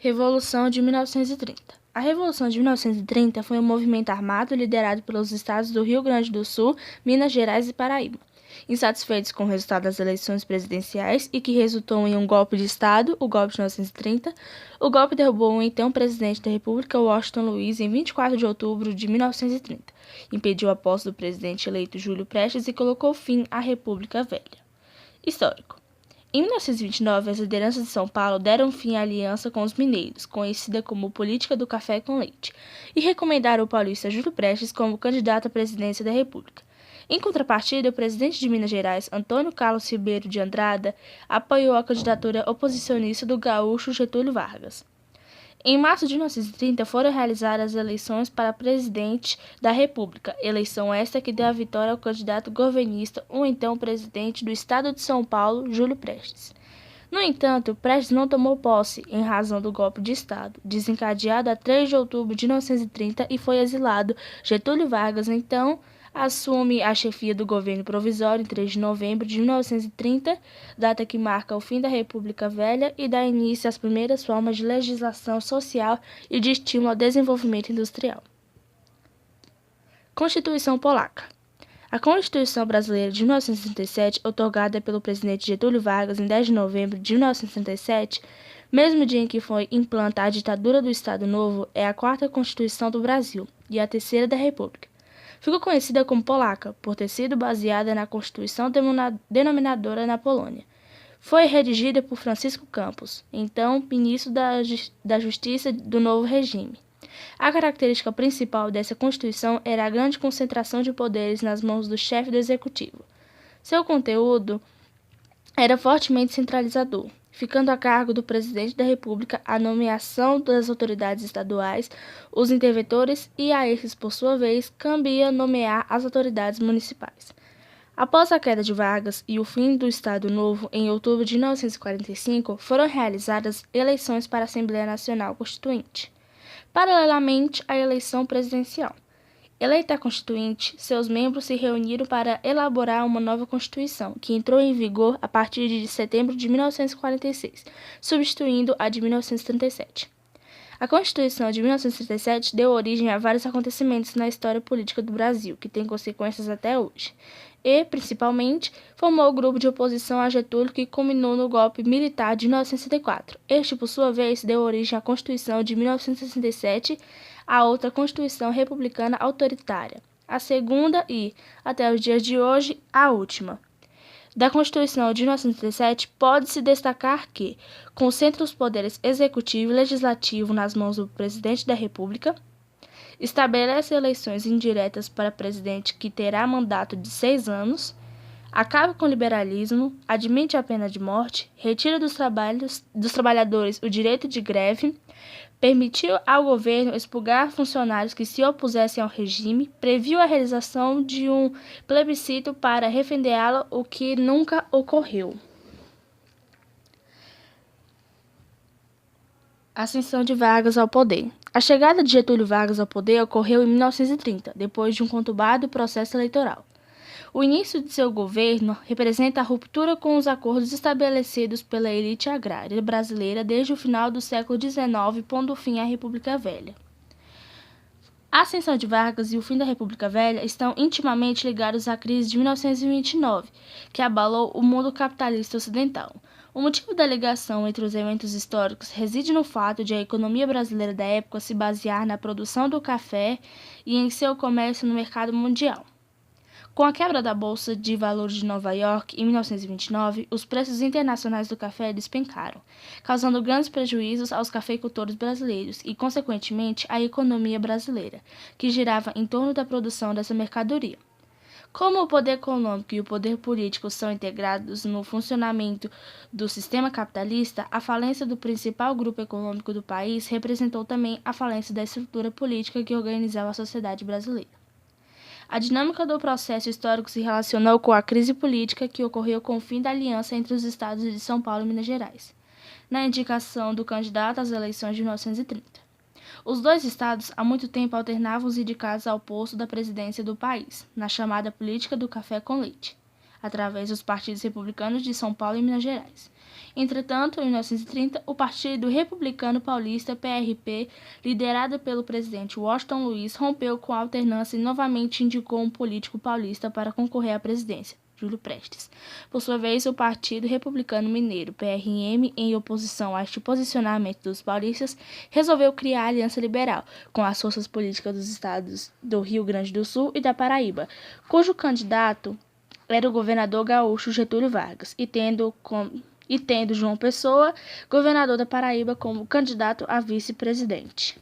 Revolução de 1930. A Revolução de 1930 foi um movimento armado liderado pelos estados do Rio Grande do Sul, Minas Gerais e Paraíba. Insatisfeitos com o resultado das eleições presidenciais e que resultou em um golpe de Estado, o golpe de 1930, o golpe derrubou o então presidente da República, Washington Luiz, em 24 de outubro de 1930, impediu a posse do presidente eleito Júlio Prestes e colocou fim à República Velha. Histórico. Em 1929, as lideranças de São Paulo deram fim à aliança com os mineiros, conhecida como Política do Café com Leite, e recomendaram o paulista Júlio Prestes como candidato à presidência da República. Em contrapartida, o presidente de Minas Gerais, Antônio Carlos Ribeiro de Andrada, apoiou a candidatura oposicionista do gaúcho Getúlio Vargas. Em março de 1930, foram realizadas as eleições para presidente da República, eleição esta que deu a vitória ao candidato governista, o então presidente do estado de São Paulo, Júlio Prestes. No entanto, Prestes não tomou posse em razão do golpe de Estado, desencadeado a 3 de outubro de 1930 e foi exilado. Getúlio Vargas, então, assume a chefia do governo provisório em 3 de novembro de 1930, data que marca o fim da República Velha e dá início às primeiras formas de legislação social e de estímulo ao desenvolvimento industrial. Constituição Polaca. A Constituição Brasileira de 1937, outorgada pelo presidente Getúlio Vargas em 10 de novembro de 1937, mesmo dia em que foi implantada a ditadura do Estado Novo, é a quarta Constituição do Brasil e a terceira da República. Ficou conhecida como Polaca, por ter sido baseada na Constituição denominadora na Polônia. Foi redigida por Francisco Campos, então ministro da Justiça do novo regime. A característica principal dessa Constituição era a grande concentração de poderes nas mãos do chefe do Executivo. Seu conteúdo era fortemente centralizador, ficando a cargo do presidente da República a nomeação das autoridades estaduais, os interventores e a esses, por sua vez, cabia nomear as autoridades municipais. Após a queda de Vargas e o fim do Estado Novo, em outubro de 1945, foram realizadas eleições para a Assembleia Nacional Constituinte. Paralelamente à eleição presidencial. Eleita a Constituinte, seus membros se reuniram para elaborar uma nova Constituição, que entrou em vigor a partir de setembro de 1946, substituindo a de 1937. A Constituição de 1937 deu origem a vários acontecimentos na história política do Brasil, que têm consequências até hoje, e, principalmente, formou o grupo de oposição a Getúlio que culminou no golpe militar de 1964. Este, por sua vez, deu origem à Constituição de 1967, a outra Constituição republicana autoritária, a segunda e, até os dias de hoje, a última. Da Constituição de 1937, pode-se destacar que concentra os poderes executivo e legislativo nas mãos do presidente da República, estabelece eleições indiretas para presidente que terá mandato de 6 anos, acaba com o liberalismo, admite a pena de morte, retira dos trabalhadores o direito de greve, permitiu ao governo expurgar funcionários que se opusessem ao regime, previu a realização de um plebiscito para referendá-lo, o que nunca ocorreu. Ascensão de Vargas ao poder. A chegada de Getúlio Vargas ao poder ocorreu em 1930, depois de um conturbado processo eleitoral. O início de seu governo representa a ruptura com os acordos estabelecidos pela elite agrária brasileira desde o final do século XIX, pondo fim à República Velha. A ascensão de Vargas e o fim da República Velha estão intimamente ligados à crise de 1929, que abalou o mundo capitalista ocidental. O motivo da ligação entre os eventos históricos reside no fato de a economia brasileira da época se basear na produção do café e em seu comércio no mercado mundial. Com a quebra da Bolsa de Valores de Nova York em 1929, os preços internacionais do café despencaram, causando grandes prejuízos aos cafeicultores brasileiros e, consequentemente, à economia brasileira, que girava em torno da produção dessa mercadoria. Como o poder econômico e o poder político são integrados no funcionamento do sistema capitalista, a falência do principal grupo econômico do país representou também a falência da estrutura política que organizava a sociedade brasileira. A dinâmica do processo histórico se relacionou com a crise política que ocorreu com o fim da aliança entre os estados de São Paulo e Minas Gerais, na indicação do candidato às eleições de 1930. Os dois estados há muito tempo alternavam os indicados ao posto da presidência do país, na chamada política do café com leite. através dos partidos republicanos de São Paulo e Minas Gerais. Entretanto, em 1930, o Partido Republicano Paulista, PRP, liderado pelo presidente Washington Luiz, rompeu com a alternância e novamente indicou um político paulista para concorrer à presidência, Júlio Prestes. Por sua vez, o Partido Republicano Mineiro, PRM, em oposição a este posicionamento dos paulistas, resolveu criar a Aliança Liberal, com as forças políticas dos estados do Rio Grande do Sul e da Paraíba, cujo candidato era o governador gaúcho Getúlio Vargas, e tendo João Pessoa, governador da Paraíba, como candidato a vice-presidente.